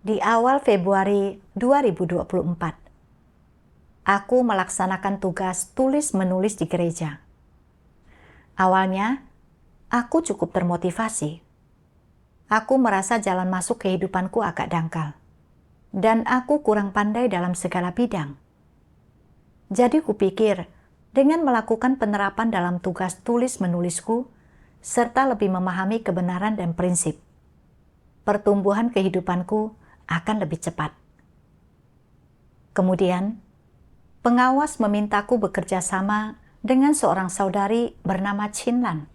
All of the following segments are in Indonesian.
Di awal Februari 2024, aku melaksanakan tugas tulis-menulis di gereja. Awalnya, aku cukup termotivasi. Aku merasa jalan masuk kehidupanku agak dangkal, dan aku kurang pandai dalam segala bidang. Jadi kupikir, dengan melakukan penerapan dalam tugas tulis-menulisku, serta lebih memahami kebenaran dan prinsip, pertumbuhan kehidupanku akan lebih cepat. Kemudian, pengawas memintaku bekerja sama dengan seorang saudari bernama Chinlan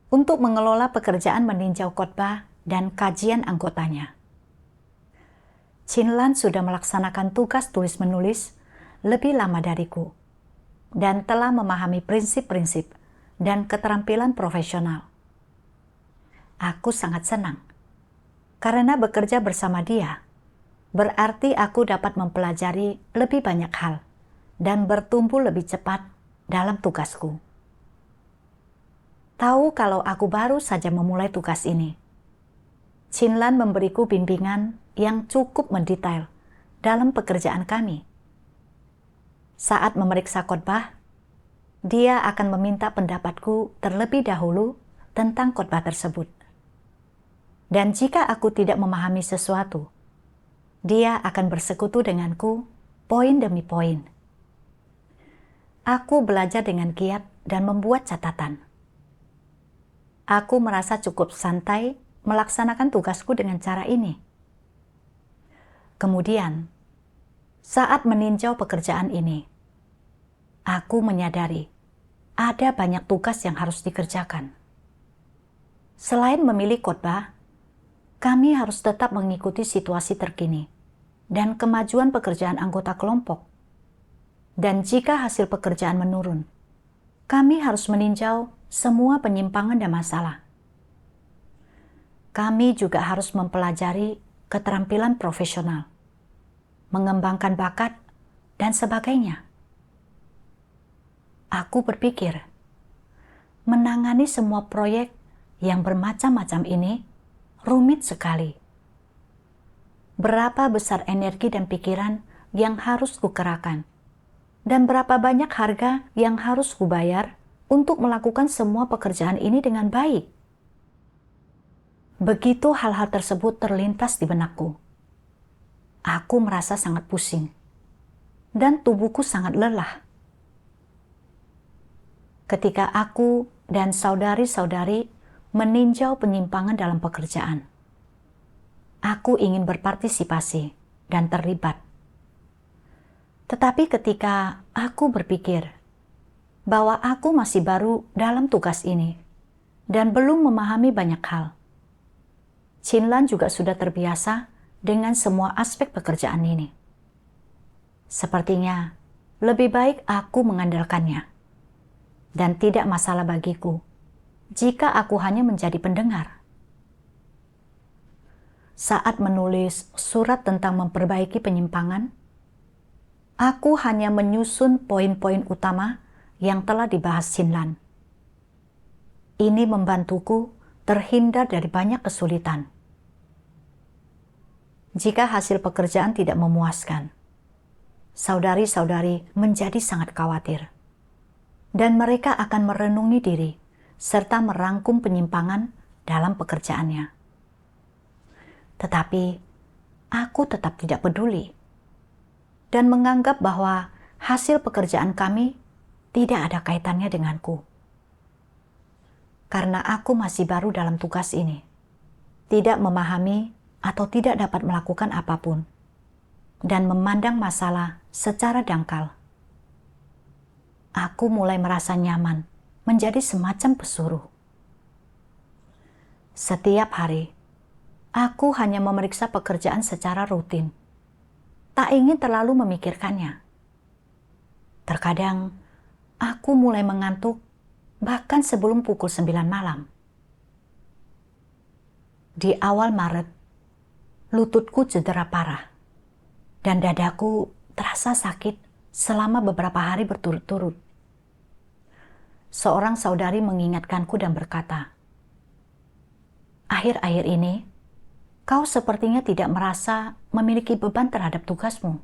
untuk mengelola pekerjaan meninjau khotbah dan kajian anggotanya. Chinlan sudah melaksanakan tugas tulis-menulis lebih lama dariku dan telah memahami prinsip-prinsip dan keterampilan profesional. Aku sangat senang karena bekerja bersama dia berarti aku dapat mempelajari lebih banyak hal dan bertumbuh lebih cepat dalam tugasku. Tahu kalau aku baru saja memulai tugas ini. Chinlan memberiku bimbingan yang cukup mendetail dalam pekerjaan kami. Saat memeriksa khotbah, dia akan meminta pendapatku terlebih dahulu tentang khotbah tersebut. Dan jika aku tidak memahami sesuatu, dia akan bersekutu denganku poin demi poin. Aku belajar dengan giat dan membuat catatan. Aku merasa cukup santai melaksanakan tugasku dengan cara ini. Kemudian, saat meninjau pekerjaan ini, aku menyadari ada banyak tugas yang harus dikerjakan. Selain memilih khotbah, kami harus tetap mengikuti situasi terkini dan kemajuan pekerjaan anggota kelompok. Dan jika hasil pekerjaan menurun, kami harus meninjau semua penyimpangan dan masalah. Kami juga harus mempelajari keterampilan profesional, mengembangkan bakat, dan sebagainya. Aku berpikir, menangani semua proyek yang bermacam-macam ini rumit sekali. Berapa besar energi dan pikiran yang harus kukerahkan, dan berapa banyak harga yang harus kubayar untuk melakukan semua pekerjaan ini dengan baik. Begitu hal-hal tersebut terlintas di benakku, aku merasa sangat pusing, dan tubuhku sangat lelah. Ketika aku dan saudari-saudari meninjau penyimpangan dalam pekerjaan, aku ingin berpartisipasi dan terlibat. Tetapi ketika aku berpikir bahwa aku masih baru dalam tugas ini dan belum memahami banyak hal, Chinlan juga sudah terbiasa dengan semua aspek pekerjaan ini. Sepertinya lebih baik aku mengandalkannya, dan tidak masalah bagiku jika aku hanya menjadi pendengar. Saat menulis surat tentang memperbaiki penyimpangan, aku hanya menyusun poin-poin utama yang telah dibahas Chinlan. Ini membantuku terhindar dari banyak kesulitan. Jika hasil pekerjaan tidak memuaskan, saudari-saudari menjadi sangat khawatir, dan mereka akan merenungi diri serta merangkum penyimpangan dalam pekerjaannya. Tetapi aku tetap tidak peduli dan menganggap bahwa hasil pekerjaan kami tidak ada kaitannya denganku. Karena aku masih baru dalam tugas ini, tidak memahami atau tidak dapat melakukan apapun, dan memandang masalah secara dangkal. Aku mulai merasa nyaman menjadi semacam pesuruh. Setiap hari, aku hanya memeriksa pekerjaan secara rutin. Tak ingin terlalu memikirkannya. Terkadang, aku mulai mengantuk bahkan sebelum pukul 9 malam. Di awal Maret, lututku cedera parah dan dadaku terasa sakit selama beberapa hari berturut-turut. Seorang saudari mengingatkanku dan berkata, "Akhir-akhir ini, Kau sepertinya tidak merasa memiliki beban terhadap tugasmu.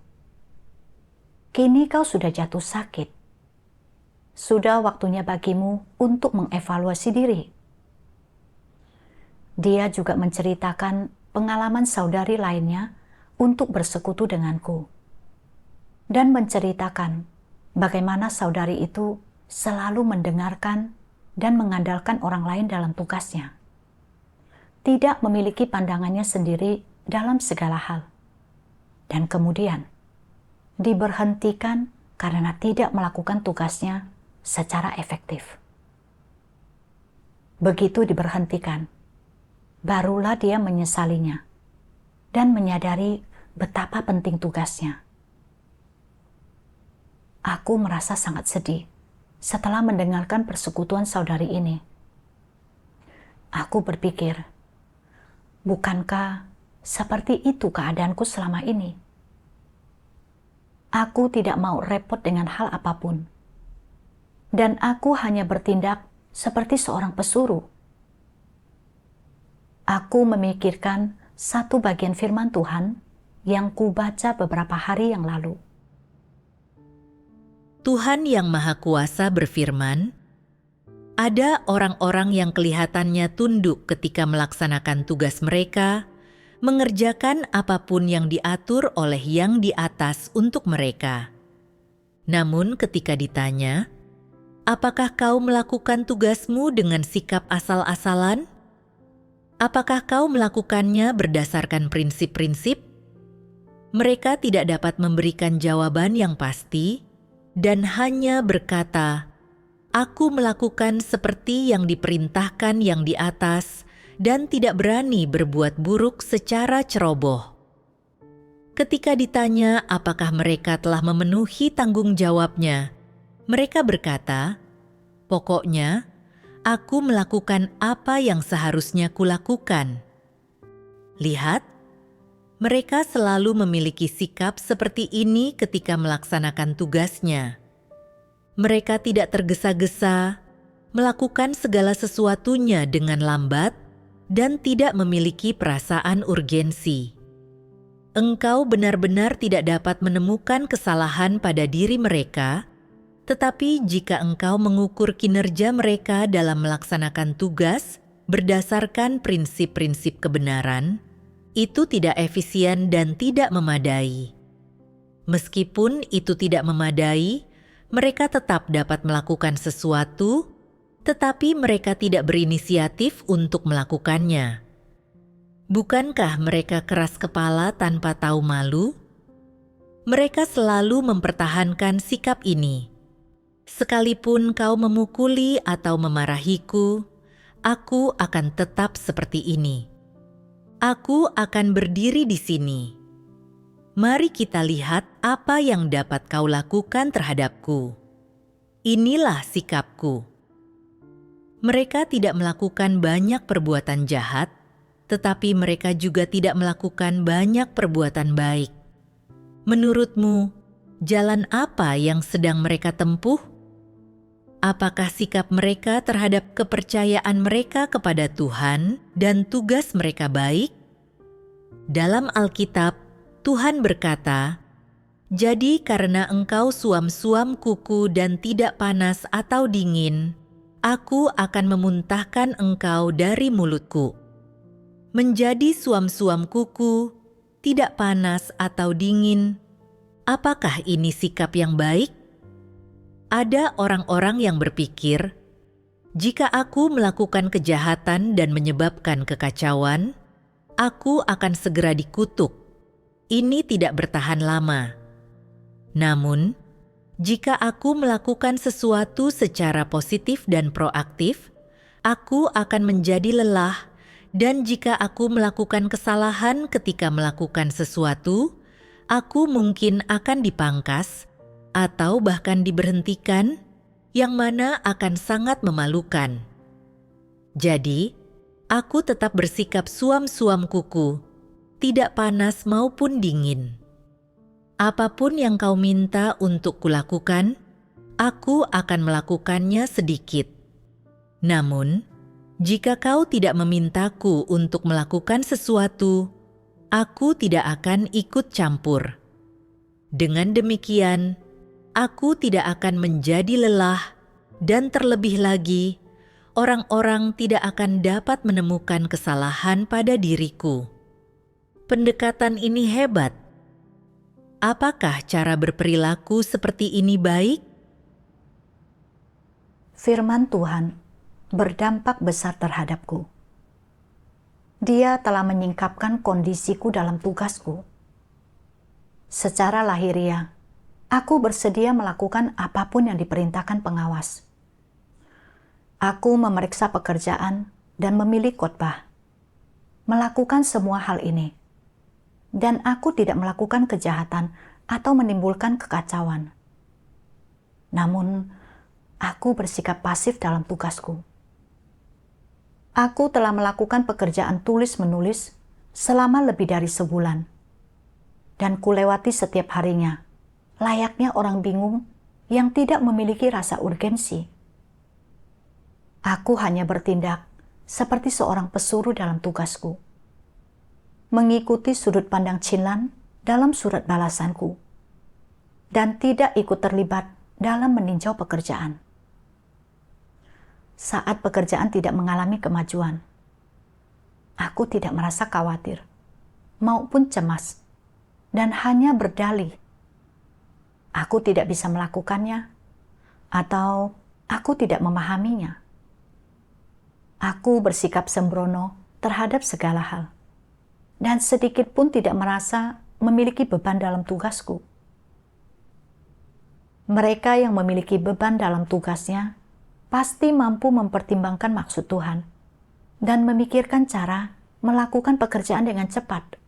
Kini kau sudah jatuh sakit. Sudah waktunya bagimu untuk mengevaluasi diri. Dia juga menceritakan pengalaman saudari lainnya untuk bersekutu denganku. Dan menceritakan bagaimana saudari itu selalu mendengarkan dan mengandalkan orang lain dalam tugasnya. Tidak memiliki pandangannya sendiri dalam segala hal. Dan kemudian diberhentikan karena tidak melakukan tugasnya secara efektif. Begitu diberhentikan, barulah dia menyesalinya dan menyadari betapa penting tugasnya. Aku merasa sangat sedih setelah mendengarkan persekutuan saudari ini. Aku berpikir, bukankah seperti itu keadaanku selama ini? Aku tidak mau repot dengan hal apapun. Dan aku hanya bertindak seperti seorang pesuruh. Aku memikirkan satu bagian firman Tuhan yang kubaca beberapa hari yang lalu. Tuhan Yang Maha Kuasa berfirman, ada orang-orang yang kelihatannya tunduk ketika melaksanakan tugas mereka, mengerjakan apapun yang diatur oleh yang di atas untuk mereka. Namun ketika ditanya, apakah kau melakukan tugasmu dengan sikap asal-asalan? Apakah kau melakukannya berdasarkan prinsip-prinsip? Mereka tidak dapat memberikan jawaban yang pasti dan hanya berkata, "Aku melakukan seperti yang diperintahkan yang di atas dan tidak berani berbuat buruk secara ceroboh." Ketika ditanya apakah mereka telah memenuhi tanggung jawabnya, mereka berkata, "Pokoknya, aku melakukan apa yang seharusnya kulakukan." Lihat, mereka selalu memiliki sikap seperti ini ketika melaksanakan tugasnya. Mereka tidak tergesa-gesa, melakukan segala sesuatunya dengan lambat, dan tidak memiliki perasaan urgensi. Engkau benar-benar tidak dapat menemukan kesalahan pada diri mereka, tetapi jika engkau mengukur kinerja mereka dalam melaksanakan tugas berdasarkan prinsip-prinsip kebenaran, itu tidak efisien dan tidak memadai. Meskipun itu tidak memadai, mereka tetap dapat melakukan sesuatu, tetapi mereka tidak berinisiatif untuk melakukannya. Bukankah mereka keras kepala tanpa tahu malu? Mereka selalu mempertahankan sikap ini. Sekalipun kau memukuli atau memarahiku, aku akan tetap seperti ini. Aku akan berdiri di sini. Mari kita lihat apa yang dapat kau lakukan terhadapku. Inilah sikapku. Mereka tidak melakukan banyak perbuatan jahat, tetapi mereka juga tidak melakukan banyak perbuatan baik. Menurutmu, jalan apa yang sedang mereka tempuh? Apakah sikap mereka terhadap kepercayaan mereka kepada Tuhan dan tugas mereka baik? Dalam Alkitab, Tuhan berkata, "Jadi karena engkau suam-suam kuku dan tidak panas atau dingin, aku akan memuntahkan engkau dari mulutku." Menjadi suam-suam kuku, tidak panas atau dingin, apakah ini sikap yang baik? Ada orang-orang yang berpikir, jika aku melakukan kejahatan dan menyebabkan kekacauan, aku akan segera dikutuk. Ini tidak bertahan lama. Namun, jika aku melakukan sesuatu secara positif dan proaktif, aku akan menjadi lelah, dan jika aku melakukan kesalahan ketika melakukan sesuatu, aku mungkin akan dipangkas atau bahkan diberhentikan, yang mana akan sangat memalukan. Jadi, aku tetap bersikap suam-suam kuku, tidak panas maupun dingin. Apapun yang kau minta untuk kulakukan, aku akan melakukannya sedikit. Namun, Jika kau tidak memintaku untuk melakukan sesuatu, aku tidak akan ikut campur. Dengan demikian, aku tidak akan menjadi lelah, dan terlebih lagi, orang-orang tidak akan dapat menemukan kesalahan pada diriku. Pendekatan ini hebat. Apakah cara berperilaku seperti ini baik? Firman Tuhan berdampak besar terhadapku. Dia telah menyingkapkan kondisiku dalam tugasku. Secara lahiriah, aku bersedia melakukan apapun yang diperintahkan pengawas. Aku memeriksa pekerjaan dan memilih khotbah, melakukan semua hal ini. Dan aku tidak melakukan kejahatan atau menimbulkan kekacauan. Namun, aku bersikap pasif dalam tugasku. Aku telah melakukan pekerjaan tulis-menulis selama lebih dari sebulan. Dan kulewati setiap harinya, layaknya orang bingung yang tidak memiliki rasa urgensi. Aku hanya bertindak seperti seorang pesuruh dalam tugasku, mengikuti sudut pandang Chinlan dalam surat balasanku, dan tidak ikut terlibat dalam meninjau pekerjaan. Saat pekerjaan tidak mengalami kemajuan, aku tidak merasa khawatir maupun cemas, dan hanya berdalih, aku tidak bisa melakukannya, atau aku tidak memahaminya. Aku bersikap sembrono terhadap segala hal, dan sedikit pun tidak merasa memiliki beban dalam tugasku. Mereka yang memiliki beban dalam tugasnya pasti mampu mempertimbangkan maksud Tuhan dan memikirkan cara melakukan pekerjaan dengan cepat.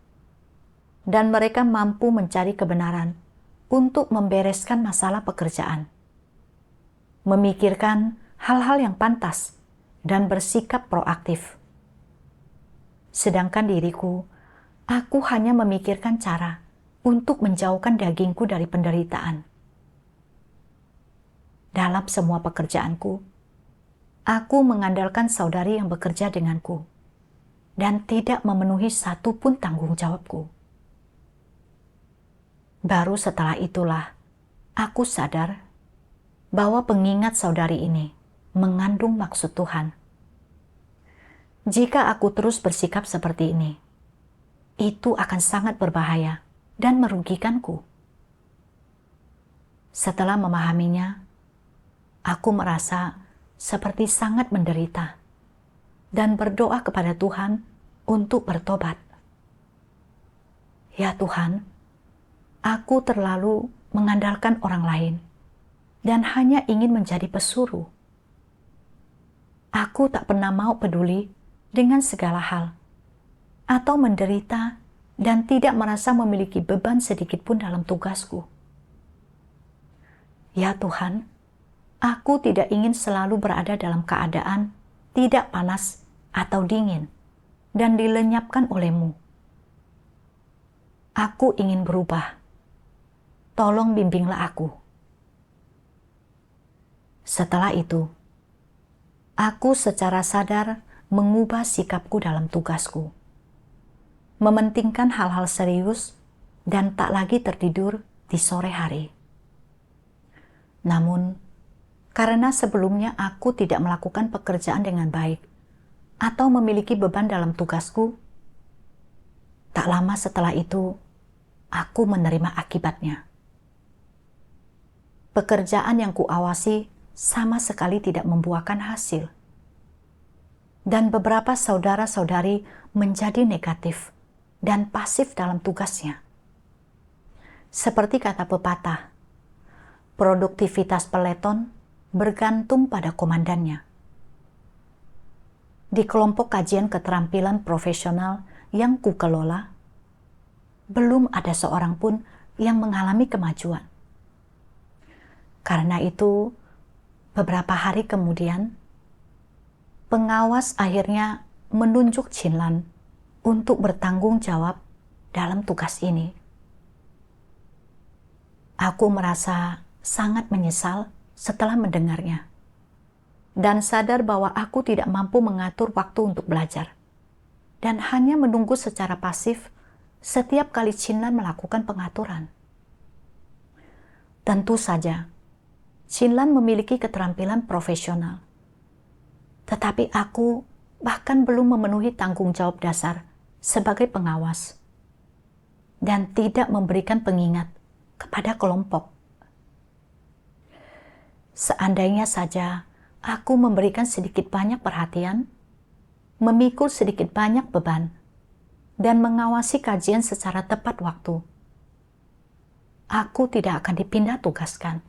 Dan mereka mampu mencari kebenaran untuk membereskan masalah pekerjaan, memikirkan hal-hal yang pantas, dan bersikap proaktif. Sedangkan diriku, aku hanya memikirkan cara untuk menjauhkan dagingku dari penderitaan. Dalam semua pekerjaanku, aku mengandalkan saudari yang bekerja denganku dan tidak memenuhi satu pun tanggung jawabku. Baru setelah itulah aku sadar bahwa pengingat saudari ini mengandung maksud Tuhan. Jika aku terus bersikap seperti ini, itu akan sangat berbahaya dan merugikanku. Setelah memahaminya, aku merasa seperti sangat menderita dan berdoa kepada Tuhan untuk bertobat. Ya Tuhan, aku terlalu mengandalkan orang lain dan hanya ingin menjadi pesuruh. Aku tak pernah mau peduli dengan segala hal atau menderita dan tidak merasa memiliki beban sedikit pun dalam tugasku. Ya Tuhan, aku tidak ingin selalu berada dalam keadaan tidak panas atau dingin dan dilenyapkan oleh-Mu. Aku ingin berubah. Tolong bimbinglah aku. Setelah itu, aku secara sadar mengubah sikapku dalam tugasku, mementingkan hal-hal serius dan tak lagi tertidur di sore hari. Namun, karena sebelumnya aku tidak melakukan pekerjaan dengan baik atau memiliki beban dalam tugasku, tak lama setelah itu, aku menerima akibatnya. Pekerjaan yang kuawasi sama sekali tidak membuahkan hasil. Dan beberapa saudara-saudari menjadi negatif dan pasif dalam tugasnya. Seperti kata pepatah, produktivitas peleton bergantung pada komandannya. Di kelompok kajian keterampilan profesional yang kukelola, belum ada seorang pun yang mengalami kemajuan. Karena itu, beberapa hari kemudian, pengawas akhirnya menunjuk Chinlan untuk bertanggung jawab dalam tugas ini. Aku merasa sangat menyesal setelah mendengarnya. dan sadar bahwa aku tidak mampu mengatur waktu untuk belajar, dan hanya menunggu secara pasif setiap kali Chinlan melakukan pengaturan. Tentu saja, Chinlan memiliki keterampilan profesional, tetapi aku bahkan belum memenuhi tanggung jawab dasar sebagai pengawas dan tidak memberikan pengingat kepada kelompok. Seandainya saja aku memberikan sedikit banyak perhatian, memikul sedikit banyak beban, dan mengawasi kajian secara tepat waktu, aku tidak akan dipindah tugaskan.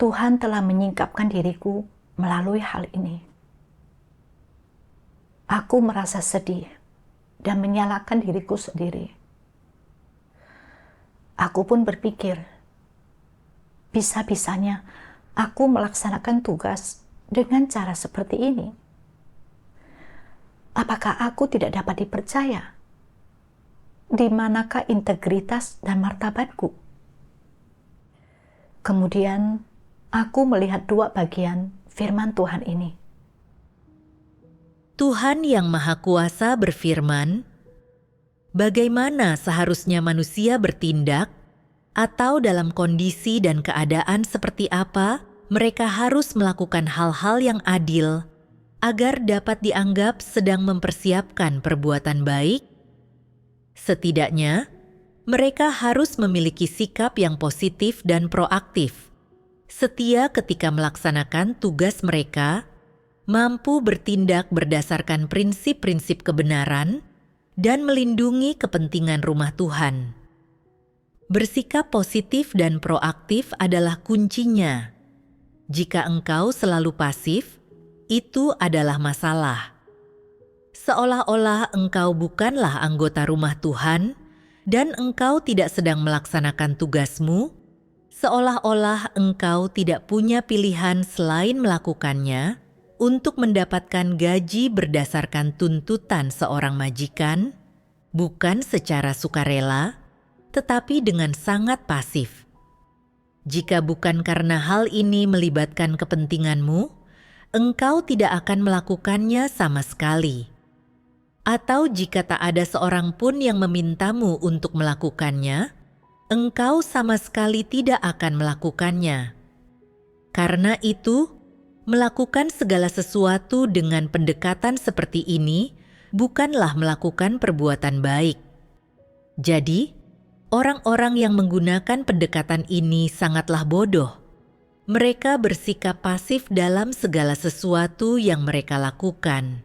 Tuhan telah menyingkapkan diriku melalui hal ini. Aku merasa sedih dan menyalahkan diriku sendiri. Aku pun berpikir, bisa-bisanya aku melaksanakan tugas dengan cara seperti ini. Apakah aku tidak dapat dipercaya? Di manakah integritas dan martabatku? Kemudian, aku melihat dua bagian firman Tuhan ini. Tuhan yang Maha Kuasa berfirman, bagaimana seharusnya manusia bertindak, atau dalam kondisi dan keadaan seperti apa mereka harus melakukan hal-hal yang adil, agar dapat dianggap sedang mempersiapkan perbuatan baik? Setidaknya, mereka harus memiliki sikap yang positif dan proaktif, setia ketika melaksanakan tugas mereka, mampu bertindak berdasarkan prinsip-prinsip kebenaran, dan melindungi kepentingan rumah Tuhan. Bersikap positif dan proaktif adalah kuncinya. Jika engkau selalu pasif, itu adalah masalah. Seolah-olah engkau bukanlah anggota rumah Tuhan, dan engkau tidak sedang melaksanakan tugasmu, seolah-olah engkau tidak punya pilihan selain melakukannya untuk mendapatkan gaji berdasarkan tuntutan seorang majikan, bukan secara sukarela, tetapi dengan sangat pasif. Jika bukan karena hal ini melibatkan kepentinganmu, engkau tidak akan melakukannya sama sekali. Atau jika tak ada seorang pun yang memintamu untuk melakukannya, engkau sama sekali tidak akan melakukannya. Karena itu, melakukan segala sesuatu dengan pendekatan seperti ini bukanlah melakukan perbuatan baik. Jadi, orang-orang yang menggunakan pendekatan ini sangatlah bodoh. Mereka bersikap pasif dalam segala sesuatu yang mereka lakukan.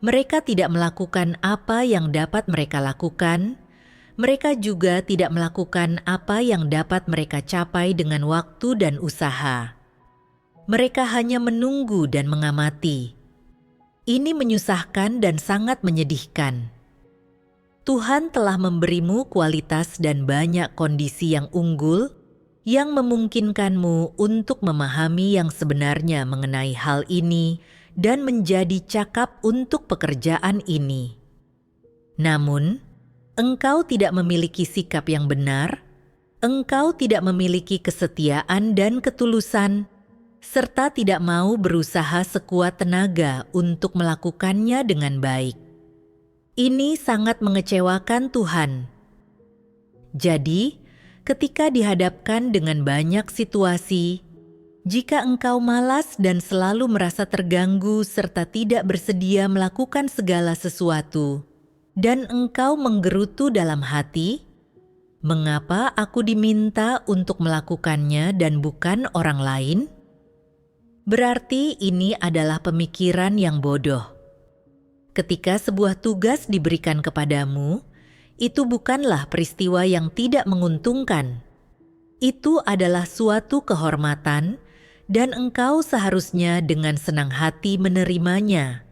Mereka tidak melakukan apa yang dapat mereka lakukan. Mereka juga tidak melakukan apa yang dapat mereka capai dengan waktu dan usaha. Mereka hanya menunggu dan mengamati. Ini menyusahkan dan sangat menyedihkan. Tuhan telah memberimu kualitas dan banyak kondisi yang unggul yang memungkinkanmu untuk memahami yang sebenarnya mengenai hal ini dan menjadi cakap untuk pekerjaan ini. Namun, engkau tidak memiliki sikap yang benar, engkau tidak memiliki kesetiaan dan ketulusan, serta tidak mau berusaha sekuat tenaga untuk melakukannya dengan baik. Ini sangat mengecewakan Tuhan. Jadi, ketika dihadapkan dengan banyak situasi, jika engkau malas dan selalu merasa terganggu serta tidak bersedia melakukan segala sesuatu, dan engkau menggerutu dalam hati, mengapa aku diminta untuk melakukannya dan bukan orang lain? Berarti ini adalah pemikiran yang bodoh. Ketika sebuah tugas diberikan kepadamu, itu bukanlah peristiwa yang tidak menguntungkan. Itu adalah suatu kehormatan, dan engkau seharusnya dengan senang hati menerimanya.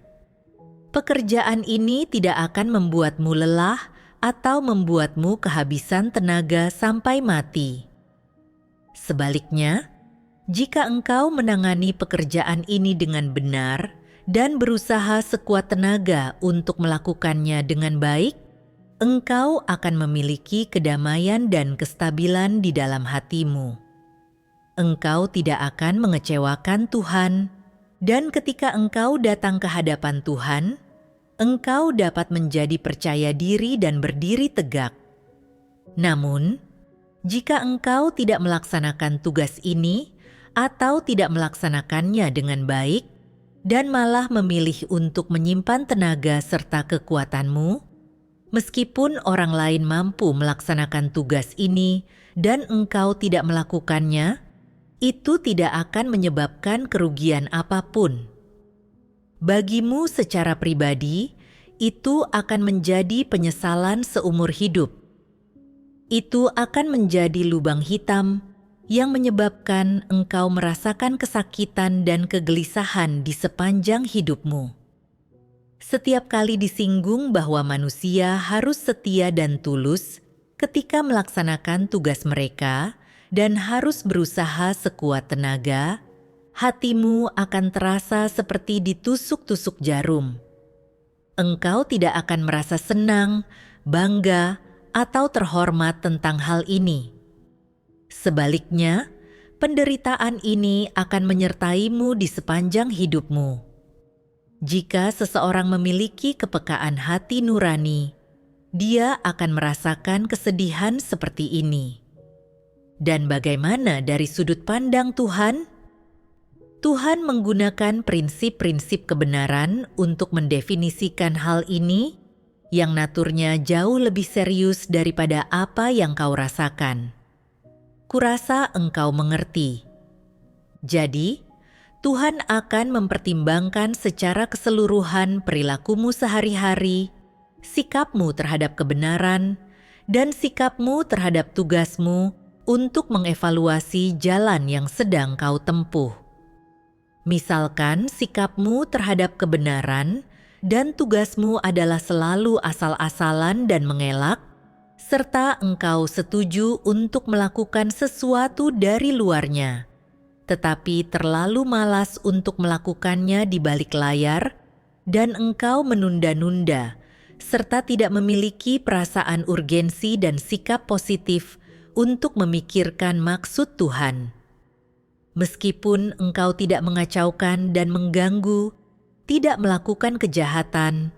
Pekerjaan ini tidak akan membuatmu lelah atau membuatmu kehabisan tenaga sampai mati. Sebaliknya, jika engkau menangani pekerjaan ini dengan benar dan berusaha sekuat tenaga untuk melakukannya dengan baik, engkau akan memiliki kedamaian dan kestabilan di dalam hatimu. engkau tidak akan mengecewakan Tuhan, dan ketika engkau datang ke hadapan Tuhan, engkau dapat menjadi percaya diri dan berdiri tegak. Namun, jika engkau tidak melaksanakan tugas ini atau tidak melaksanakannya dengan baik, dan malah memilih untuk menyimpan tenaga serta kekuatanmu, meskipun orang lain mampu melaksanakan tugas ini dan engkau tidak melakukannya, itu tidak akan menyebabkan kerugian apapun. Bagimu secara pribadi, itu akan menjadi penyesalan seumur hidup. Itu akan menjadi lubang hitam yang menyebabkan engkau merasakan kesakitan dan kegelisahan di sepanjang hidupmu. Setiap kali disinggung bahwa manusia harus setia dan tulus ketika melaksanakan tugas mereka dan harus berusaha sekuat tenaga, hatimu akan terasa seperti ditusuk-tusuk jarum. Engkau tidak akan merasa senang, bangga, atau terhormat tentang hal ini. Sebaliknya, penderitaan ini akan menyertaimu di sepanjang hidupmu. Jika seseorang memiliki kepekaan hati nurani, dia akan merasakan kesedihan seperti ini. Dan bagaimana dari sudut pandang Tuhan? Tuhan menggunakan prinsip-prinsip kebenaran untuk mendefinisikan hal ini yang naturnya jauh lebih serius daripada apa yang kau rasakan. Kurasa engkau mengerti. Jadi, Tuhan akan mempertimbangkan secara keseluruhan perilakumu sehari-hari, sikapmu terhadap kebenaran, dan sikapmu terhadap tugasmu untuk mengevaluasi jalan yang sedang kau tempuh. Misalkan sikapmu terhadap kebenaran dan tugasmu adalah selalu asal-asalan dan mengelak, serta engkau setuju untuk melakukan sesuatu dari luarnya, tetapi terlalu malas untuk melakukannya di balik layar, dan engkau menunda-nunda, serta tidak memiliki perasaan urgensi dan sikap positif untuk memikirkan maksud Tuhan. Meskipun engkau tidak mengacaukan dan mengganggu, tidak melakukan kejahatan,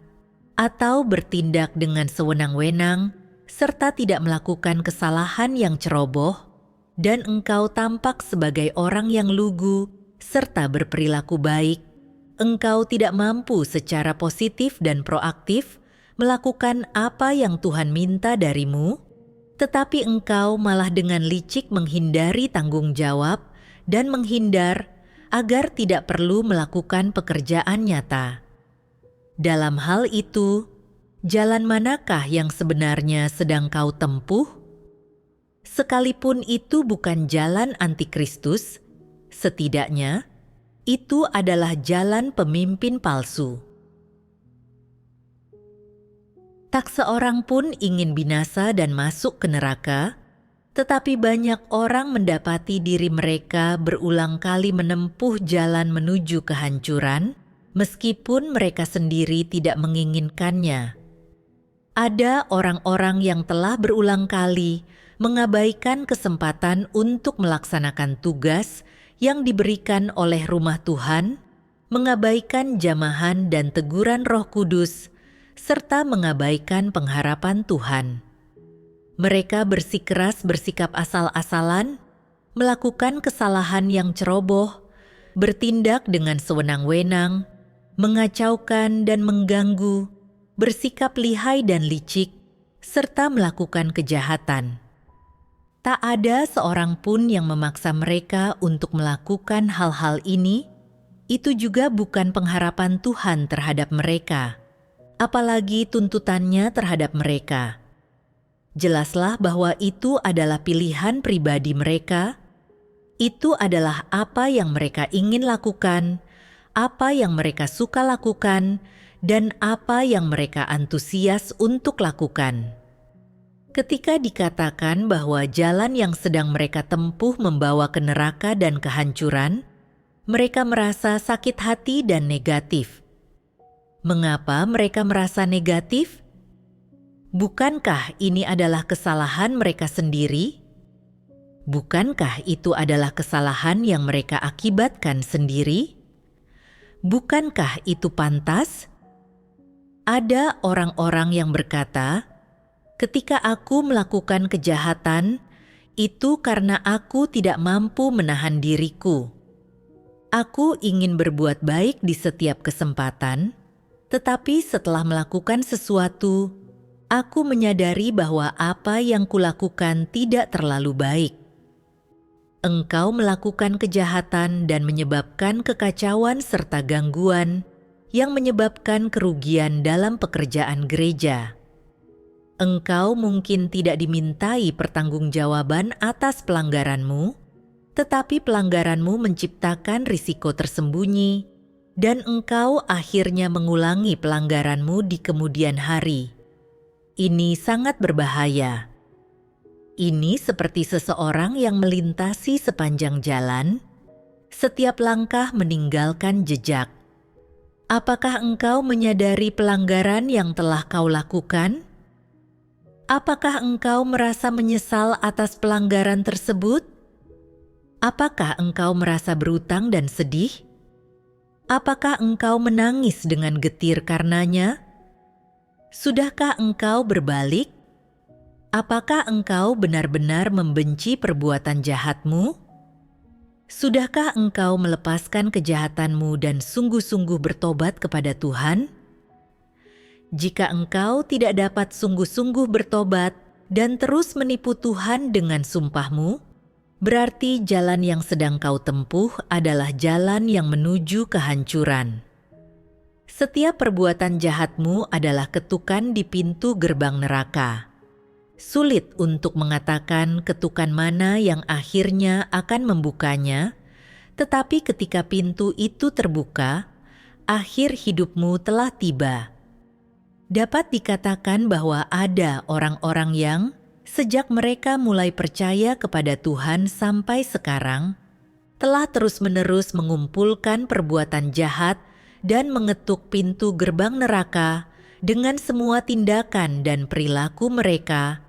atau bertindak dengan sewenang-wenang, serta tidak melakukan kesalahan yang ceroboh, dan engkau tampak sebagai orang yang lugu, serta berperilaku baik, engkau tidak mampu secara positif dan proaktif melakukan apa yang Tuhan minta darimu, tetapi engkau malah dengan licik menghindari tanggung jawab dan menghindar agar tidak perlu melakukan pekerjaan nyata. Dalam hal itu, jalan manakah yang sebenarnya sedang kau tempuh? Sekalipun itu bukan jalan antikristus, setidaknya itu adalah jalan pemimpin palsu. Tak seorang pun ingin binasa dan masuk ke neraka, tetapi banyak orang mendapati diri mereka berulang kali menempuh jalan menuju kehancuran, meskipun mereka sendiri tidak menginginkannya. Ada orang-orang yang telah berulang kali mengabaikan kesempatan untuk melaksanakan tugas yang diberikan oleh rumah Tuhan, mengabaikan jamahan dan teguran Roh Kudus, serta mengabaikan pengharapan Tuhan. Mereka bersikeras bersikap asal-asalan, melakukan kesalahan yang ceroboh, bertindak dengan sewenang-wenang, mengacaukan dan mengganggu, bersikap lihai dan licik, serta melakukan kejahatan. Tak ada seorang pun yang memaksa mereka untuk melakukan hal-hal ini. Itu juga bukan pengharapan Tuhan terhadap mereka, apalagi tuntutannya terhadap mereka. Jelaslah bahwa itu adalah pilihan pribadi mereka. Itu adalah apa yang mereka ingin lakukan, apa yang mereka suka lakukan, dan apa yang mereka antusias untuk lakukan. Ketika dikatakan bahwa jalan yang sedang mereka tempuh membawa ke neraka dan kehancuran, mereka merasa sakit hati dan negatif. Mengapa mereka merasa negatif? Bukankah ini adalah kesalahan mereka sendiri? Bukankah itu adalah kesalahan yang mereka akibatkan sendiri? Bukankah itu pantas? Ada orang-orang yang berkata, "Ketika aku melakukan kejahatan, itu karena aku tidak mampu menahan diriku. Aku ingin berbuat baik di setiap kesempatan, tetapi setelah melakukan sesuatu, aku menyadari bahwa apa yang kulakukan tidak terlalu baik." Engkau melakukan kejahatan dan menyebabkan kekacauan serta gangguan yang menyebabkan kerugian dalam pekerjaan gereja. Engkau mungkin tidak dimintai pertanggungjawaban atas pelanggaranmu, tetapi pelanggaranmu menciptakan risiko tersembunyi, dan engkau akhirnya mengulangi pelanggaranmu di kemudian hari. Ini sangat berbahaya. Ini seperti seseorang yang melintasi sepanjang jalan, setiap langkah meninggalkan jejak. Apakah engkau menyadari pelanggaran yang telah kau lakukan? Apakah engkau merasa menyesal atas pelanggaran tersebut? Apakah engkau merasa berutang dan sedih? Apakah engkau menangis dengan getir karenanya? Sudahkah engkau berbalik? Apakah engkau benar-benar membenci perbuatan jahatmu? Sudahkah engkau melepaskan kejahatanmu dan sungguh-sungguh bertobat kepada Tuhan? Jika engkau tidak dapat sungguh-sungguh bertobat dan terus menipu Tuhan dengan sumpahmu, berarti jalan yang sedang kau tempuh adalah jalan yang menuju kehancuran. Setiap perbuatan jahatmu adalah ketukan di pintu gerbang neraka. Sulit untuk mengatakan ketukan mana yang akhirnya akan membukanya, tetapi ketika pintu itu terbuka, akhir hidupmu telah tiba. Dapat dikatakan bahwa ada orang-orang yang, sejak mereka mulai percaya kepada Tuhan sampai sekarang, telah terus-menerus mengumpulkan perbuatan jahat dan mengetuk pintu gerbang neraka dengan semua tindakan dan perilaku mereka,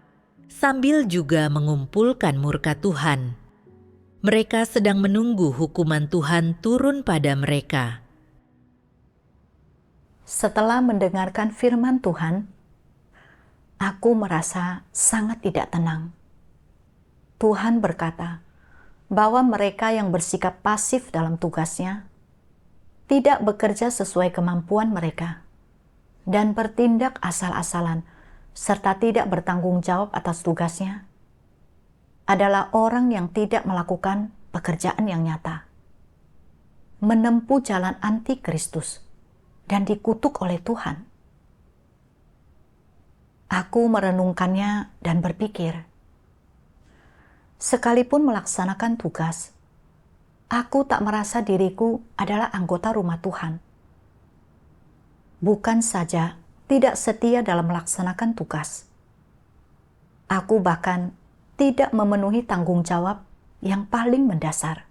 sambil juga mengumpulkan murka Tuhan. Mereka sedang menunggu hukuman Tuhan turun pada mereka. Setelah mendengarkan firman Tuhan, aku merasa sangat tidak tenang. Tuhan berkata bahwa mereka yang bersikap pasif dalam tugasnya tidak bekerja sesuai kemampuan mereka dan bertindak asal-asalan serta tidak bertanggung jawab atas tugasnya adalah orang yang tidak melakukan pekerjaan yang nyata, menempuh jalan anti Kristus, dan dikutuk oleh Tuhan. Aku merenungkannya dan berpikir, sekalipun melaksanakan tugas, aku tak merasa diriku adalah anggota rumah Tuhan. Bukan saja tidak setia dalam melaksanakan tugas, aku bahkan tidak memenuhi tanggung jawab yang paling mendasar.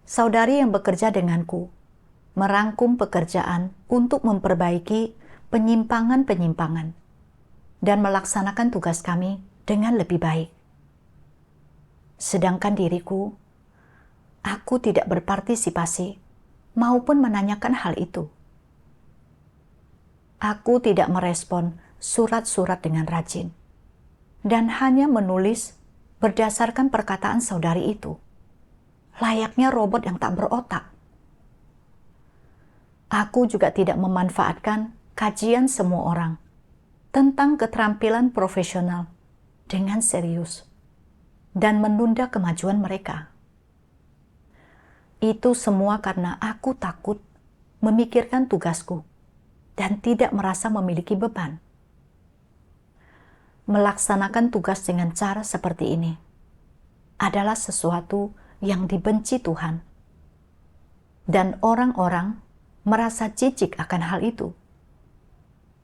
Saudari yang bekerja denganku merangkum pekerjaan untuk memperbaiki penyimpangan-penyimpangan dan melaksanakan tugas kami dengan lebih baik. Sedangkan diriku, aku tidak berpartisipasi maupun menanyakan hal itu. Aku tidak merespon surat-surat dengan rajin dan hanya menulis berdasarkan perkataan saudari itu, layaknya robot yang tak berotak. Aku juga tidak memanfaatkan kajian semua orang tentang keterampilan profesional dengan serius dan menunda kemajuan mereka. Itu semua karena aku takut memikirkan tugasku dan tidak merasa memiliki beban. Melaksanakan tugas dengan cara seperti ini adalah sesuatu yang dibenci Tuhan, dan orang-orang merasa jijik akan hal itu.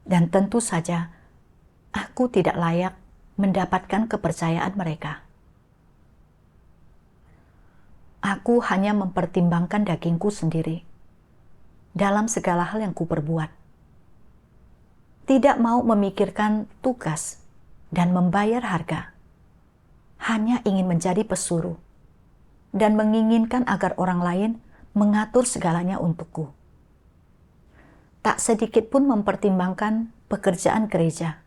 Dan tentu saja, aku tidak layak mendapatkan kepercayaan mereka. Aku hanya mempertimbangkan dagingku sendiri dalam segala hal yang kuperbuat. Tidak mau memikirkan tugas dan membayar harga. hanya ingin menjadi pesuruh dan menginginkan agar orang lain mengatur segalanya untukku. Tak sedikit pun mempertimbangkan pekerjaan gereja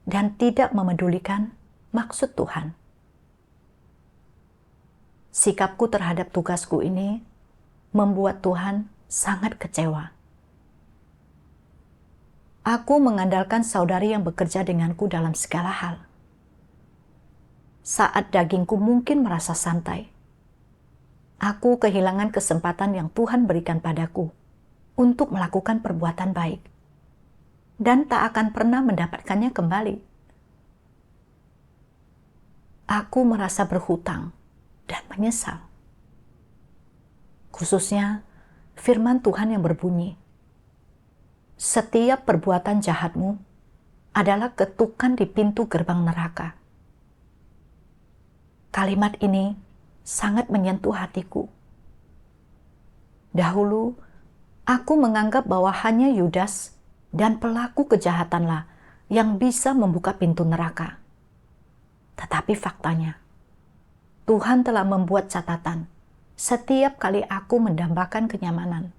dan tidak memedulikan maksud Tuhan. Sikapku terhadap tugasku ini membuat Tuhan sangat kecewa. Aku mengandalkan saudari yang bekerja denganku dalam segala hal. Saat dagingku mungkin merasa santai, aku kehilangan kesempatan yang Tuhan berikan padaku untuk melakukan perbuatan baik, dan tak akan pernah mendapatkannya kembali. Aku merasa berhutang dan menyesal. Khususnya firman Tuhan yang berbunyi, "Setiap perbuatan jahatmu adalah ketukan di pintu gerbang neraka." Kalimat ini sangat menyentuh hatiku. Dahulu, aku menganggap bahwa hanya Yudas dan pelaku kejahatanlah yang bisa membuka pintu neraka. Tetapi faktanya, Tuhan telah membuat catatan setiap kali aku mendambakan kenyamanan,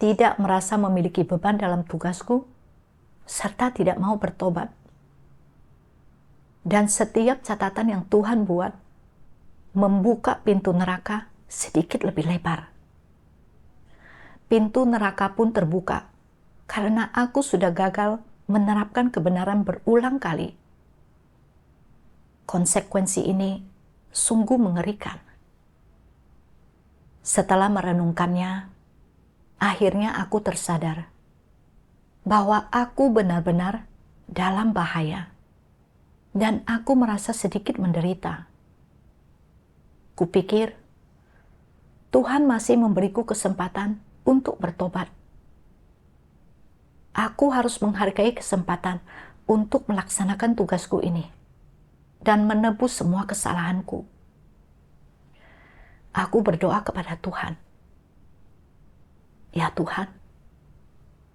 tidak merasa memiliki beban dalam tugasku, serta tidak mau bertobat. Dan setiap catatan yang Tuhan buat membuka pintu neraka sedikit lebih lebar. Pintu neraka pun terbuka karena aku sudah gagal menerapkan kebenaran berulang kali. Konsekuensi ini sungguh mengerikan. Setelah merenungkannya, akhirnya aku tersadar bahwa aku benar-benar dalam bahaya dan aku merasa sedikit menderita. Kupikir Tuhan masih memberiku kesempatan untuk bertobat. Aku harus menghargai kesempatan untuk melaksanakan tugasku ini dan menebus semua kesalahanku. Aku berdoa kepada Tuhan, "Ya Tuhan,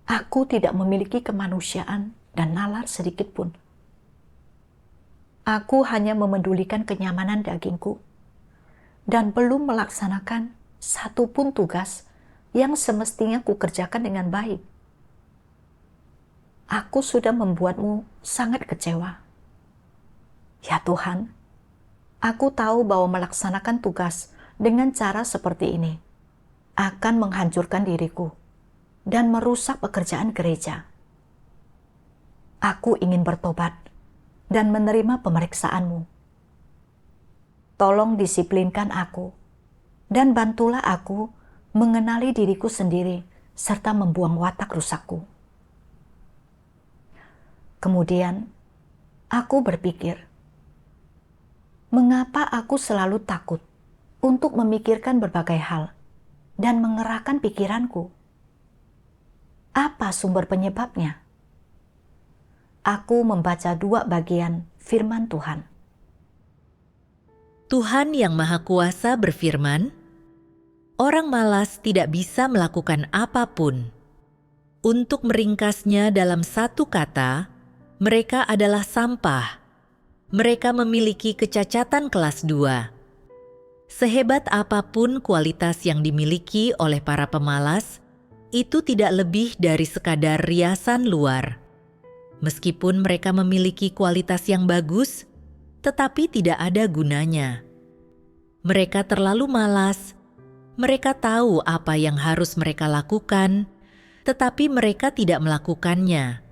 aku tidak memiliki kemanusiaan dan nalar sedikit pun. Aku hanya memedulikan kenyamanan dagingku dan belum melaksanakan satu pun tugas yang semestinya kukerjakan dengan baik. Aku sudah membuatmu sangat kecewa. Ya Tuhan, aku tahu bahwa melaksanakan tugas dengan cara seperti ini akan menghancurkan diriku dan merusak pekerjaan gereja. Aku ingin bertobat dan menerima pemeriksaanmu. Tolong disiplinkan aku dan bantulah aku mengenali diriku sendiri serta membuang watak rusakku." Kemudian, aku berpikir, mengapa aku selalu takut untuk memikirkan berbagai hal dan mengerahkan pikiranku? Apa sumber penyebabnya? Aku membaca 2 bagian firman Tuhan. Tuhan Yang Maha Kuasa berfirman, "Orang malas tidak bisa melakukan apapun. Untuk meringkasnya dalam satu kata, mereka adalah sampah. Mereka memiliki kecacatan kelas 2. Sehebat apapun kualitas yang dimiliki oleh para pemalas, itu tidak lebih dari sekadar riasan luar. Meskipun mereka memiliki kualitas yang bagus, tetapi tidak ada gunanya. Mereka terlalu malas. Mereka tahu apa yang harus mereka lakukan, tetapi mereka tidak melakukannya.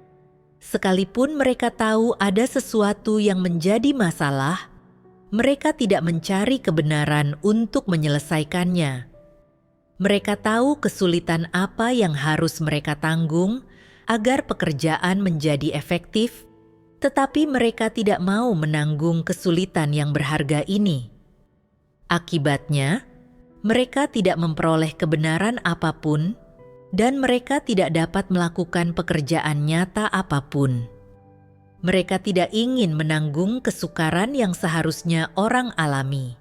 Sekalipun mereka tahu ada sesuatu yang menjadi masalah, mereka tidak mencari kebenaran untuk menyelesaikannya. Mereka tahu kesulitan apa yang harus mereka tanggung agar pekerjaan menjadi efektif, tetapi mereka tidak mau menanggung kesulitan yang berharga ini. Akibatnya, mereka tidak memperoleh kebenaran apapun, dan mereka tidak dapat melakukan pekerjaan nyata apapun. Mereka tidak ingin menanggung kesukaran yang seharusnya orang alami.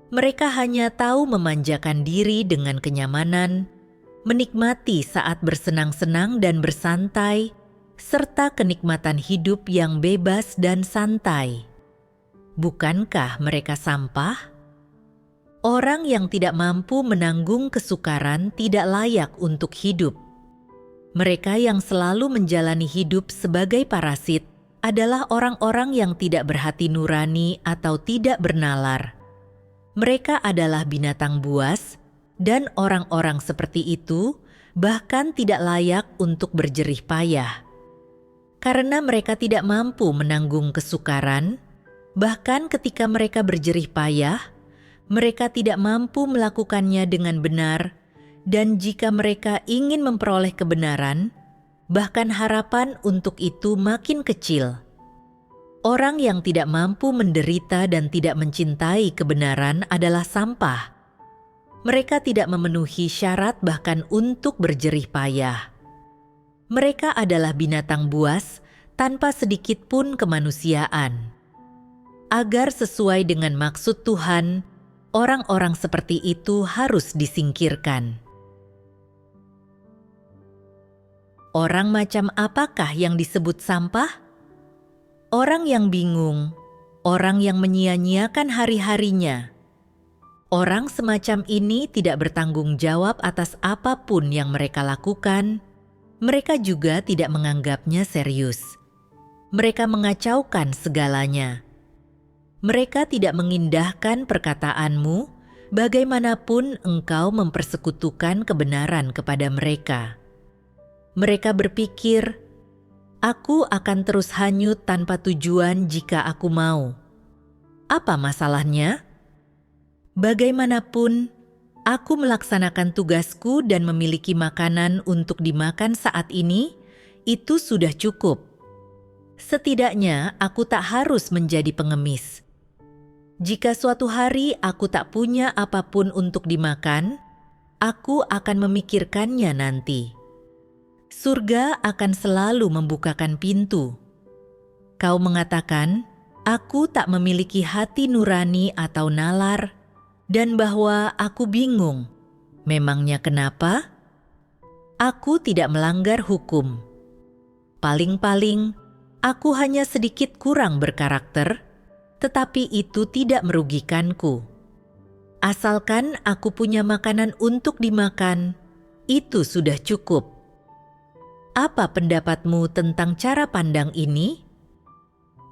Mereka hanya tahu memanjakan diri dengan kenyamanan, menikmati saat bersenang-senang dan bersantai, serta kenikmatan hidup yang bebas dan santai. Bukankah mereka sampah? Orang yang tidak mampu menanggung kesukaran tidak layak untuk hidup. Mereka yang selalu menjalani hidup sebagai parasit adalah orang-orang yang tidak berhati nurani atau tidak bernalar. Mereka adalah binatang buas, dan orang-orang seperti itu bahkan tidak layak untuk berjerih payah. Karena mereka tidak mampu menanggung kesukaran, bahkan ketika mereka berjerih payah, mereka tidak mampu melakukannya dengan benar, dan jika mereka ingin memperoleh kebenaran, bahkan harapan untuk itu makin kecil. Orang yang tidak mampu menderita dan tidak mencintai kebenaran adalah sampah. Mereka tidak memenuhi syarat bahkan untuk berjerih payah. Mereka adalah binatang buas tanpa sedikit pun kemanusiaan. Agar sesuai dengan maksud Tuhan, orang-orang seperti itu harus disingkirkan. Orang macam apakah yang disebut sampah? Orang yang bingung, orang yang menyia-nyiakan hari-harinya. Orang semacam ini tidak bertanggung jawab atas apapun yang mereka lakukan. Mereka juga tidak menganggapnya serius. Mereka mengacaukan segalanya. Mereka tidak mengindahkan perkataanmu, bagaimanapun engkau mempersekutukan kebenaran kepada mereka. Mereka berpikir, aku akan terus hanyut tanpa tujuan jika aku mau. Apa masalahnya? Bagaimanapun, aku melaksanakan tugasku dan memiliki makanan untuk dimakan saat ini, itu sudah cukup. Setidaknya aku tak harus menjadi pengemis. Jika suatu hari aku tak punya apapun untuk dimakan, aku akan memikirkannya nanti. Surga akan selalu membukakan pintu. Kau mengatakan, aku tak memiliki hati nurani atau nalar, dan bahwa aku bingung. Memangnya kenapa? Aku tidak melanggar hukum. Paling-paling, aku hanya sedikit kurang berkarakter, tetapi itu tidak merugikanku. Asalkan aku punya makanan untuk dimakan, itu sudah cukup. Apa pendapatmu tentang cara pandang ini?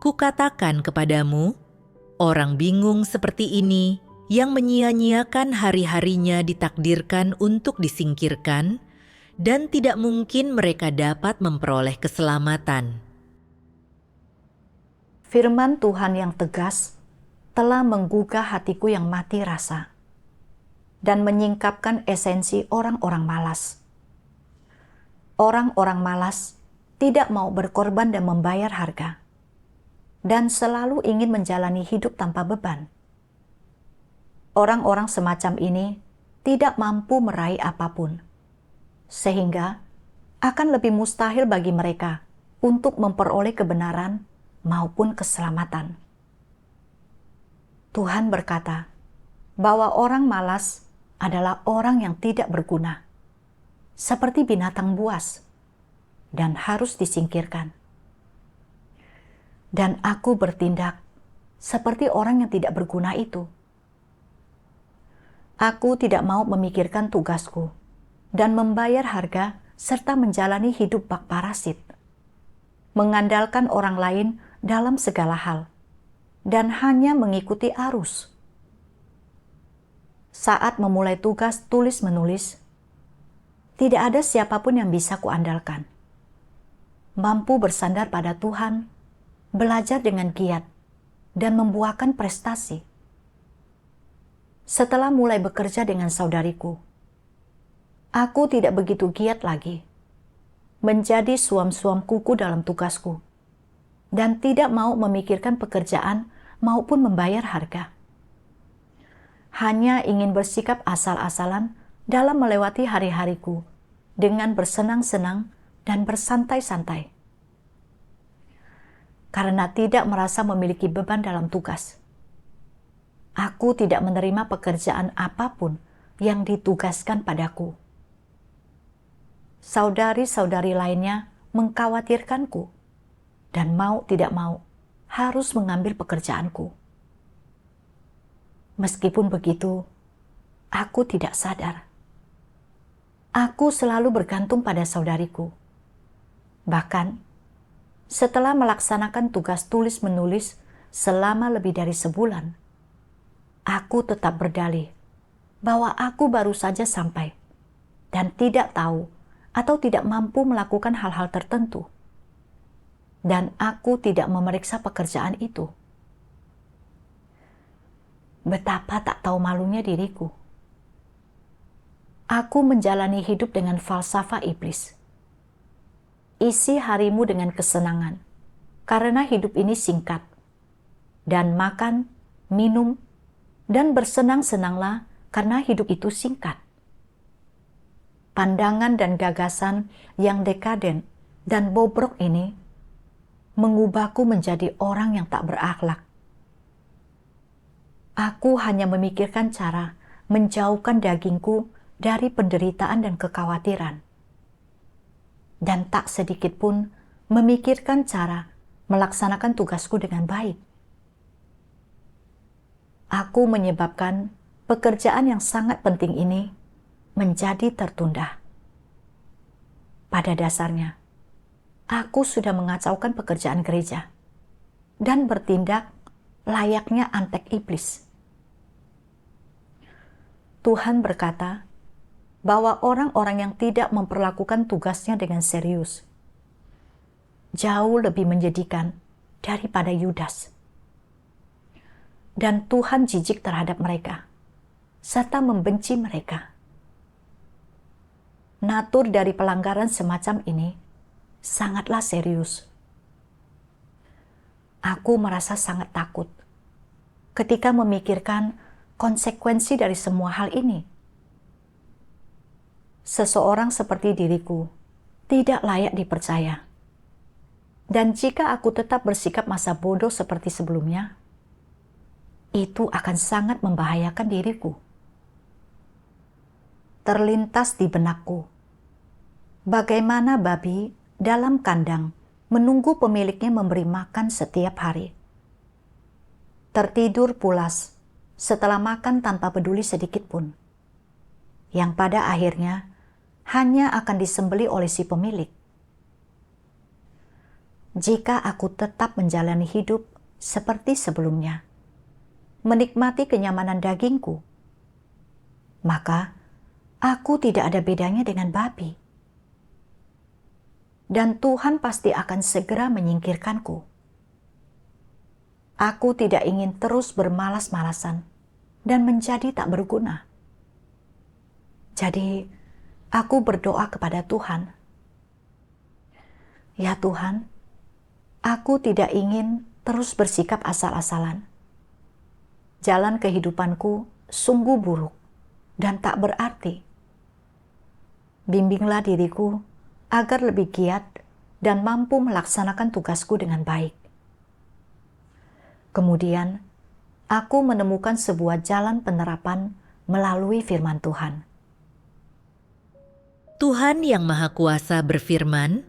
Kukatakan kepadamu, orang bingung seperti ini yang menyia-nyiakan hari-harinya ditakdirkan untuk disingkirkan, dan tidak mungkin mereka dapat memperoleh keselamatan. Firman Tuhan yang tegas telah menggugah hatiku yang mati rasa dan menyingkapkan esensi orang-orang malas. Orang-orang malas tidak mau berkorban dan membayar harga, dan selalu ingin menjalani hidup tanpa beban. Orang-orang semacam ini tidak mampu meraih apapun, sehingga akan lebih mustahil bagi mereka untuk memperoleh kebenaran maupun keselamatan. Tuhan berkata bahwa orang malas adalah orang yang tidak berguna, seperti binatang buas, dan harus disingkirkan. Dan aku bertindak seperti orang yang tidak berguna itu. Aku tidak mau memikirkan tugasku dan membayar harga serta menjalani hidup bak parasit, mengandalkan orang lain dalam segala hal, dan hanya mengikuti arus. Saat memulai tugas tulis-menulis, tidak ada siapapun yang bisa kuandalkan. Mampu bersandar pada Tuhan, belajar dengan giat, dan membuahkan prestasi. Setelah mulai bekerja dengan saudariku, aku tidak begitu giat lagi, menjadi suam-suam kuku dalam tugasku, dan tidak mau memikirkan pekerjaan maupun membayar harga. Hanya ingin bersikap asal-asalan dalam melewati hari-hariku dengan bersenang-senang dan bersantai-santai. Karena tidak merasa memiliki beban dalam tugas, aku tidak menerima pekerjaan apapun yang ditugaskan padaku. Saudari-saudari lainnya mengkhawatirkanku, dan mau tidak mau harus mengambil pekerjaanku. Meskipun begitu, aku tidak sadar. Aku selalu bergantung pada saudariku. Bahkan, setelah melaksanakan tugas tulis-menulis selama lebih dari sebulan, aku tetap berdalih bahwa aku baru saja sampai dan tidak tahu atau tidak mampu melakukan hal-hal tertentu. Dan aku tidak memeriksa pekerjaan itu. Betapa tak tahu malunya diriku. Aku menjalani hidup dengan falsafah iblis. Isi harimu dengan kesenangan, karena hidup ini singkat. Dan makan, minum, dan bersenang-senanglah karena hidup itu singkat. Pandangan dan gagasan yang dekaden dan bobrok ini mengubahku menjadi orang yang tak berakhlak. Aku hanya memikirkan cara menjauhkan dagingku dari penderitaan dan kekhawatiran. Dan tak sedikit pun memikirkan cara melaksanakan tugasku dengan baik. Aku menyebabkan pekerjaan yang sangat penting ini menjadi tertunda. Pada dasarnya, aku sudah mengacaukan pekerjaan gereja dan bertindak layaknya antek iblis. Tuhan berkata bahwa orang-orang yang tidak memperlakukan tugasnya dengan serius jauh lebih menjadikan daripada Yudas. Dan Tuhan jijik terhadap mereka, serta membenci mereka. Natur dari pelanggaran semacam ini sangatlah serius. Aku merasa sangat takut ketika memikirkan konsekuensi dari semua hal ini. Seseorang seperti diriku tidak layak dipercaya. Dan jika aku tetap bersikap masa bodoh seperti sebelumnya, itu akan sangat membahayakan diriku. Terlintas di benakku, bagaimana babi dalam kandang menunggu pemiliknya memberi makan setiap hari. Tertidur pulas setelah makan tanpa peduli sedikit pun, yang pada akhirnya hanya akan disembelih oleh si pemilik. Jika aku tetap menjalani hidup seperti sebelumnya, menikmati kenyamanan dagingku, maka aku tidak ada bedanya dengan babi. Dan Tuhan pasti akan segera menyingkirkanku. Aku tidak ingin terus bermalas-malasan dan menjadi tak berguna. Jadi, aku berdoa kepada Tuhan. Ya Tuhan, aku tidak ingin terus bersikap asal-asalan. Jalan kehidupanku sungguh buruk dan tak berarti. Bimbinglah diriku agar lebih giat dan mampu melaksanakan tugasku dengan baik. Kemudian, aku menemukan sebuah jalan penerapan melalui firman Tuhan. Tuhan Yang Maha Kuasa berfirman,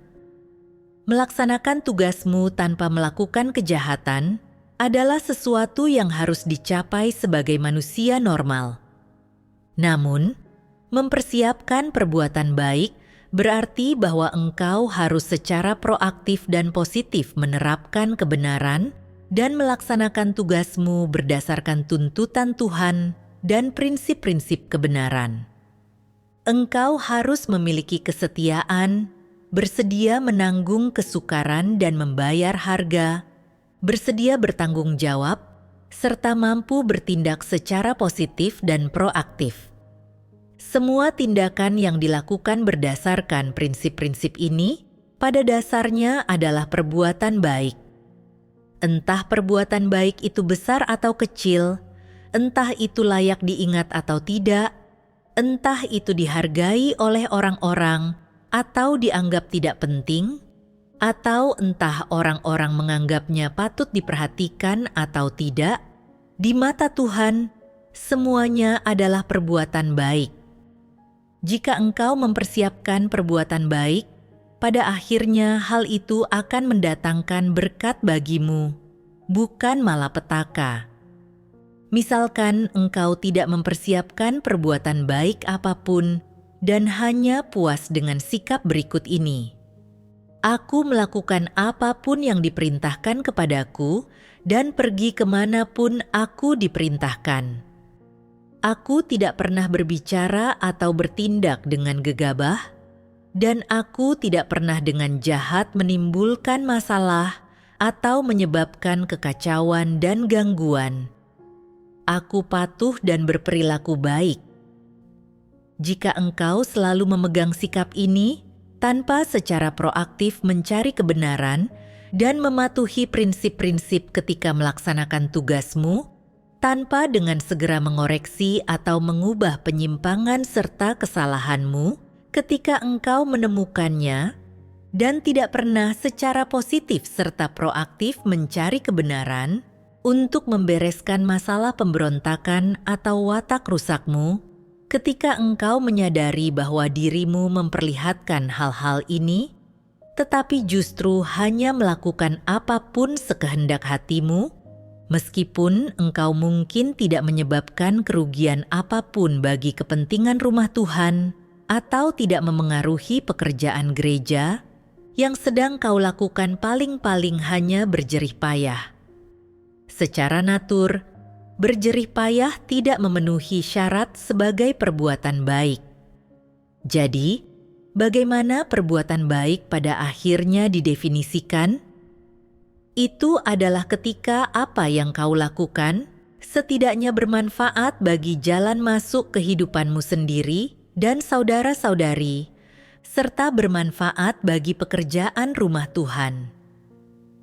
"Melaksanakan tugasmu tanpa melakukan kejahatan adalah sesuatu yang harus dicapai sebagai manusia normal. Namun, mempersiapkan perbuatan baik berarti bahwa engkau harus secara proaktif dan positif menerapkan kebenaran dan melaksanakan tugasmu berdasarkan tuntutan Tuhan dan prinsip-prinsip kebenaran. Engkau harus memiliki kesetiaan, bersedia menanggung kesukaran dan membayar harga, bersedia bertanggung jawab, serta mampu bertindak secara positif dan proaktif. Semua tindakan yang dilakukan berdasarkan prinsip-prinsip ini pada dasarnya adalah perbuatan baik. Entah perbuatan baik itu besar atau kecil, entah itu layak diingat atau tidak, entah itu dihargai oleh orang-orang atau dianggap tidak penting, atau entah orang-orang menganggapnya patut diperhatikan atau tidak, di mata Tuhan semuanya adalah perbuatan baik. Jika engkau mempersiapkan perbuatan baik, pada akhirnya hal itu akan mendatangkan berkat bagimu, bukan malapetaka. Misalkan engkau tidak mempersiapkan perbuatan baik apapun dan hanya puas dengan sikap berikut ini. Aku melakukan apapun yang diperintahkan kepadaku dan pergi kemanapun aku diperintahkan. Aku tidak pernah berbicara atau bertindak dengan gegabah, dan aku tidak pernah dengan jahat menimbulkan masalah atau menyebabkan kekacauan dan gangguan. Aku patuh dan berperilaku baik. Jika engkau selalu memegang sikap ini, tanpa secara proaktif mencari kebenaran dan mematuhi prinsip-prinsip ketika melaksanakan tugasmu, tanpa dengan segera mengoreksi atau mengubah penyimpangan serta kesalahanmu ketika engkau menemukannya, dan tidak pernah secara positif serta proaktif mencari kebenaran untuk membereskan masalah pemberontakan atau watak rusakmu, ketika engkau menyadari bahwa dirimu memperlihatkan hal-hal ini, tetapi justru hanya melakukan apapun sekehendak hatimu, meskipun engkau mungkin tidak menyebabkan kerugian apapun bagi kepentingan rumah Tuhan atau tidak memengaruhi pekerjaan gereja, yang sedang kau lakukan paling-paling hanya berjerih payah. Secara natur, berjerih payah tidak memenuhi syarat sebagai perbuatan baik. Jadi, bagaimana perbuatan baik pada akhirnya didefinisikan? Itu adalah ketika apa yang kau lakukan setidaknya bermanfaat bagi jalan masuk kehidupanmu sendiri dan saudara-saudari, serta bermanfaat bagi pekerjaan rumah Tuhan.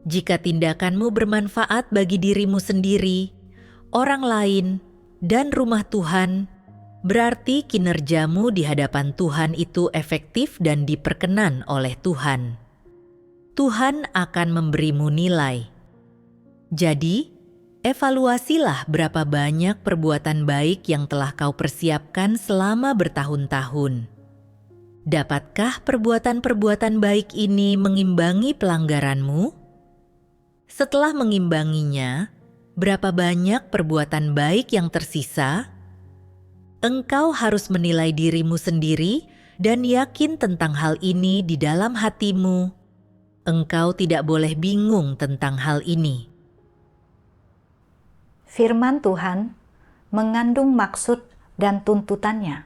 Jika tindakanmu bermanfaat bagi dirimu sendiri, orang lain, dan rumah Tuhan, berarti kinerjamu di hadapan Tuhan itu efektif dan diperkenan oleh Tuhan. Tuhan akan memberimu nilai. Jadi, evaluasilah berapa banyak perbuatan baik yang telah kau persiapkan selama bertahun-tahun. Dapatkah perbuatan-perbuatan baik ini mengimbangi pelanggaranmu? Setelah mengimbanginya, berapa banyak perbuatan baik yang tersisa? Engkau harus menilai dirimu sendiri dan yakin tentang hal ini di dalam hatimu. Engkau tidak boleh bingung tentang hal ini. Firman Tuhan mengandung maksud dan tuntutannya,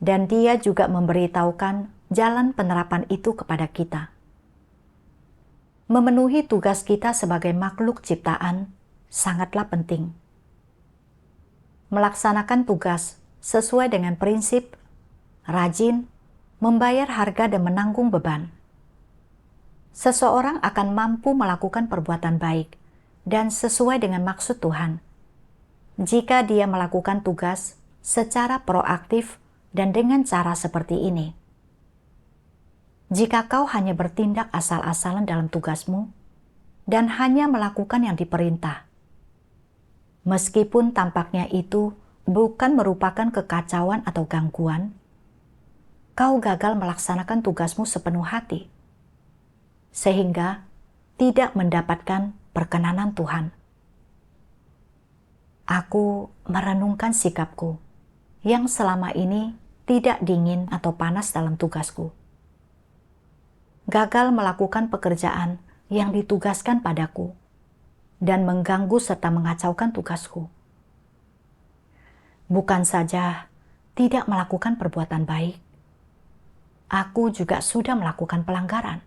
dan Dia juga memberitahukan jalan penerapan itu kepada kita. Memenuhi tugas kita sebagai makhluk ciptaan sangatlah penting. Melaksanakan tugas sesuai dengan prinsip, rajin, membayar harga dan menanggung beban. Seseorang akan mampu melakukan perbuatan baik dan sesuai dengan maksud Tuhan jika dia melakukan tugas secara proaktif dan dengan cara seperti ini. Jika kau hanya bertindak asal-asalan dalam tugasmu dan hanya melakukan yang diperintah, meskipun tampaknya itu bukan merupakan kekacauan atau gangguan, kau gagal melaksanakan tugasmu sepenuh hati, sehingga tidak mendapatkan perkenanan Tuhan. Aku merenungkan sikapku yang selama ini tidak dingin atau panas dalam tugasku. Gagal melakukan pekerjaan yang ditugaskan padaku dan mengganggu serta mengacaukan tugasku. Bukan saja tidak melakukan perbuatan baik, aku juga sudah melakukan pelanggaran.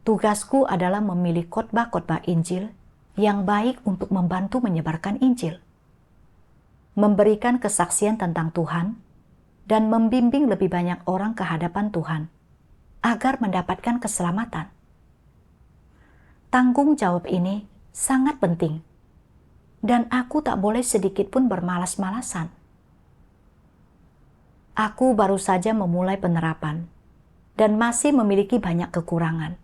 Tugasku adalah memilih khotbah-khotbah Injil yang baik untuk membantu menyebarkan Injil, memberikan kesaksian tentang Tuhan, dan membimbing lebih banyak orang ke hadapan Tuhan agar mendapatkan keselamatan. Tanggung jawab ini sangat penting, dan aku tak boleh sedikit pun bermalas-malasan. Aku baru saja memulai penerapan dan masih memiliki banyak kekurangan.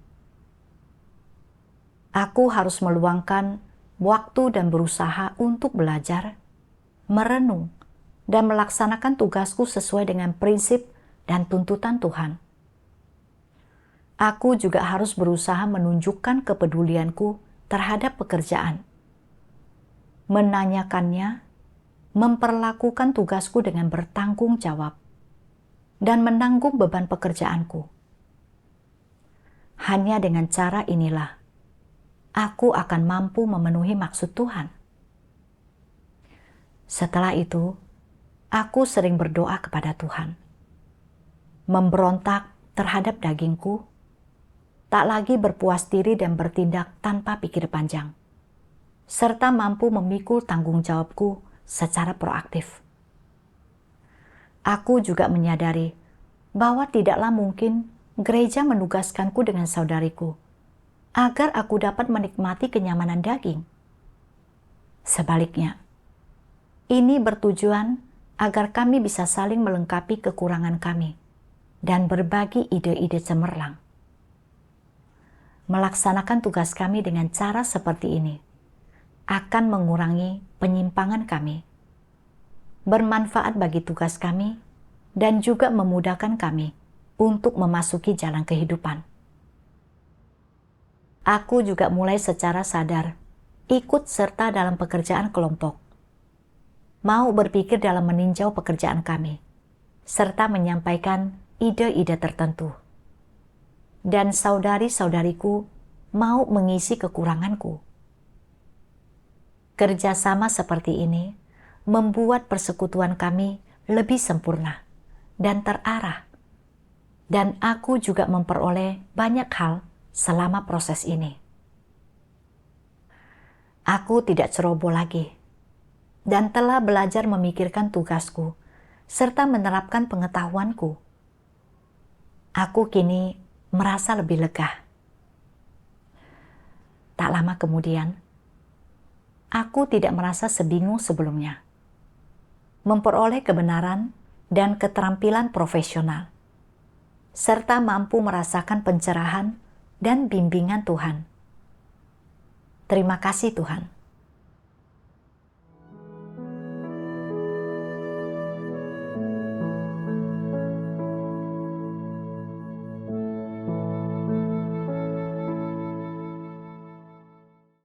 Aku harus meluangkan waktu dan berusaha untuk belajar, merenung, dan melaksanakan tugasku sesuai dengan prinsip dan tuntutan Tuhan. Aku juga harus berusaha menunjukkan kepedulianku terhadap pekerjaan. menanyakannya, memperlakukan tugasku dengan bertanggung jawab, dan menanggung beban pekerjaanku. Hanya dengan cara inilah, aku akan mampu memenuhi maksud Tuhan. Setelah itu, aku sering berdoa kepada Tuhan, memberontak terhadap dagingku, tak lagi berpuas diri dan bertindak tanpa pikir panjang, serta mampu memikul tanggung jawabku secara proaktif. Aku juga menyadari bahwa tidaklah mungkin gereja menugaskanku dengan saudariku agar aku dapat menikmati kenyamanan daging. Sebaliknya, ini bertujuan agar kami bisa saling melengkapi kekurangan kami dan berbagi ide-ide cemerlang. Melaksanakan tugas kami dengan cara seperti ini akan mengurangi penyimpangan kami, bermanfaat bagi tugas kami, dan juga memudahkan kami untuk memasuki jalan kehidupan. Aku juga mulai secara sadar ikut serta dalam pekerjaan kelompok, mau berpikir dalam meninjau pekerjaan kami, serta menyampaikan ide-ide tertentu. Dan saudari-saudariku mau mengisi kekuranganku. Kerjasama seperti ini membuat persekutuan kami lebih sempurna dan terarah. Dan aku juga memperoleh banyak hal selama proses ini. Aku tidak ceroboh lagi dan telah belajar memikirkan tugasku serta menerapkan pengetahuanku. Aku kini merasa lebih lega. Tak lama kemudian, aku tidak merasa sebingung sebelumnya. Memperoleh kebenaran dan keterampilan profesional, serta mampu merasakan pencerahan dan bimbingan Tuhan. Terima kasih Tuhan.